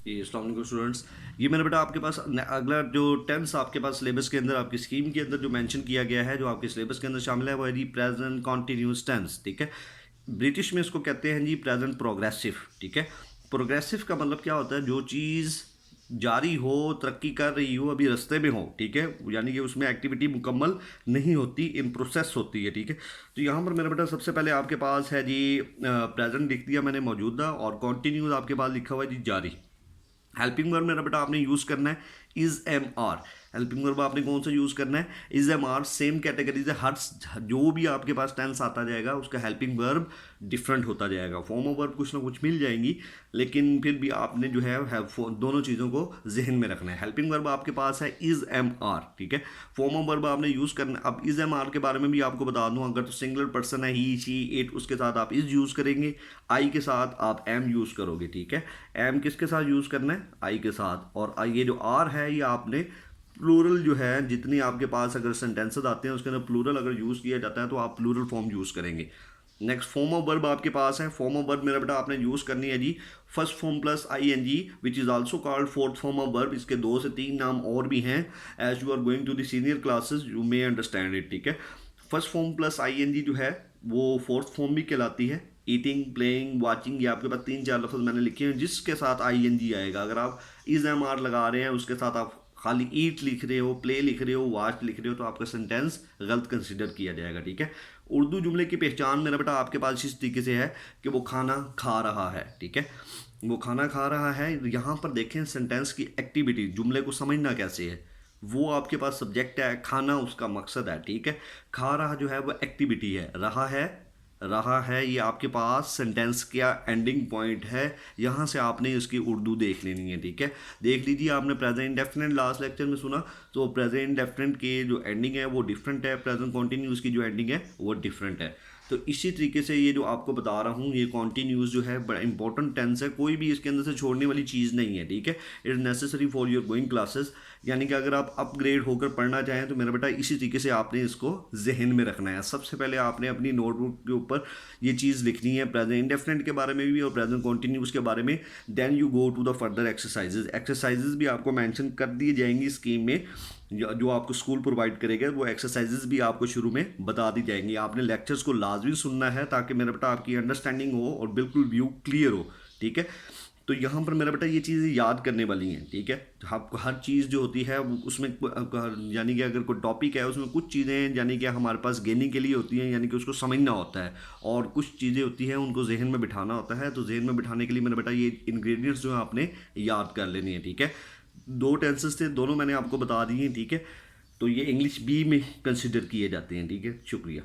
जी, अस्सलाम वालेकुम स्टूडेंट्स। ये मेरा बेटा आपके पास अगला जो टेंस आपके पास सिलेबस के अंदर आपकी स्कीम के अंदर जो मेंशन किया गया है, जो आपके सिलेबस के अंदर शामिल है, वो है जी प्रेजेंट कॉन्टिन्यूस टेंस। ठीक है, ब्रिटिश में इसको कहते हैं जी प्रेजेंट प्रोग्रेसिव। ठीक है, प्रोग्रेसिव का मतलब क्या होता है? जो चीज़ जारी हो, तरक्की कर रही हो, अभी रास्ते में हो। ठीक है, यानी कि उसमें एक्टिविटी मुकम्मल नहीं होती, इन प्रोसेस होती है। ठीक है, तो यहाँ पर मेरा बेटा सबसे पहले आपके पास है जी प्रेजेंट लिख दिया मैंने मौजूदा, और कॉन्टिन्यूस आपके पास लिखा हुआ है जी जारी। हेल्पिंग वर्ब मेरा बेटा आपने यूज़ करना है is am are. Helping verb आपने कौन सा यूज़ करना है? Is am are. Same category से हर जो भी आपके पास टेंस आता जाएगा उसका हेल्पिंग वर्ब डिफरेंट होता जाएगा। फॉर्म ऑफ वर्ब कुछ ना कुछ मिल जाएंगी, लेकिन फिर भी आपने जो है दोनों चीज़ों को जहन में रखना है। हेल्पिंग वर्ब आपके पास है इज़ एम आर। ठीक है, फॉर्म ऑफ वर्ब आपने यूज़ करना है। अब इज़ एम आर के बारे में भी आपको बता दूँ, अगर तो सिंगुलर पर्सन है ही शी इट, उसके साथ आप इज़ यूज़ करेंगे। आई के साथ आप एम यूज़ करोगे। ठीक है, एम किसके साथ यूज़ करना है? आई के साथ। और ये जो आर है ये आपने प्लूरल जो है, जितनी आपके पास अगर सेंटेंसेस आते हैं उसके अंदर प्लूरल अगर यूज़ किया जाता है तो आप प्लूरल फॉर्म यूज़ करेंगे। नेक्स्ट फॉर्म ऑफ वर्ब आपके पास है। फॉर्म ऑफ वर्ब मेरा बेटा आपने यूज़ करनी है जी first form plus I N G, which is also called fourth form of verb. इसके 2 से 3 नाम और भी हैं। As you are going to the senior classes you may understand it. ठीक है, first form plus I N G जो है वो फोर्थ फॉर्म भी कहलाती है। ईटिंग, प्लेइंग, वाचिंग, ये आपके पास 3-4 लफ्ज़ मैंने लिखे हैं जिसके साथ आई एन जी आएगा। अगर आप इज़ एम आर लगा रहे हैं, उसके साथ आप खाली ईट लिख रहे हो, प्ले लिख रहे हो, वॉच लिख रहे हो, तो आपका सेंटेंस गलत कंसिडर किया जाएगा। ठीक है, उर्दू जुमले की पहचान मेरा बेटा आपके पास इस तरीके से है कि वो खाना खा रहा है। ठीक है, वो खाना खा रहा है। यहाँ पर देखें सेंटेंस की एक्टिविटी, जुमले को समझना कैसे है। वो आपके पास सब्जेक्ट है, खाना उसका मकसद है। ठीक है, खा रहा जो है वो एक्टिविटी है, रहा है ये आपके पास सेंटेंस का एंडिंग पॉइंट है। यहाँ से आपने इसकी उर्दू देख लेनी है। ठीक है, देख लीजिए, आपने प्रेजेंट इंडेफिनिट लास्ट लेक्चर में सुना, तो प्रेजेंट इंडेफिनिट के जो एंडिंग है वो डिफरेंट है, प्रेजेंट कॉन्टिन्यूस की जो एंडिंग है वो डिफरेंट है। तो इसी तरीके से ये जो आपको बता रहा हूँ, ये कॉन्टिन्यूस जो है बड़ा इंपॉर्टेंट टेंस है, कोई भी इसके अंदर से छोड़ने वाली चीज़ नहीं है। ठीक है, it is necessary for your going classes. यानी कि अगर आप अपग्रेड होकर पढ़ना चाहें तो मेरा बेटा इसी तरीके से आपने इसको जहन में रखना है। सबसे पहले आपने अपनी नोटबुक के ऊपर ये चीज़ लिखनी है, प्रेजेंट इंडेफिनिट के बारे में भी और प्रेजेंट कॉन्टिन्यूस के बारे में। Then you go to the further exercises. Exercises भी आपको मेंशन कर दी जाएंगी स्कीम में, जो आपको स्कूल प्रोवाइड करेगा। वो एक्सरसाइजेज भी आपको शुरू में बता दी जाएंगी। आपने लेक्चर्स को लाजमी सुनना है ताकि मेरा बेटा आपकी अंडरस्टैंडिंग हो और बिल्कुल व्यू क्लियर हो। ठीक है, तो यहाँ पर मेरा बेटा ये चीज़ें याद करने वाली हैं। ठीक है, तो आपको हर चीज़ जो होती है उसमें यानी कि अगर कोई टॉपिक है उसमें कुछ चीज़ें यानी कि हमारे पास गेनिंग के लिए होती हैं, यानी कि उसको समझना होता है, और कुछ चीज़ें होती हैं उनको जहन में बिठाना होता है। तो जहन में बिठाने के लिए मेरा बेटा ये इंग्रेडिएंट्स जो है आपने याद कर लेनी है। ठीक है, 2 टेंसेस थे, दोनों मैंने आपको बता दिए हैं। ठीक है, तो ये इंग्लिश बी में कंसिडर किए जाते हैं। ठीक है, शुक्रिया।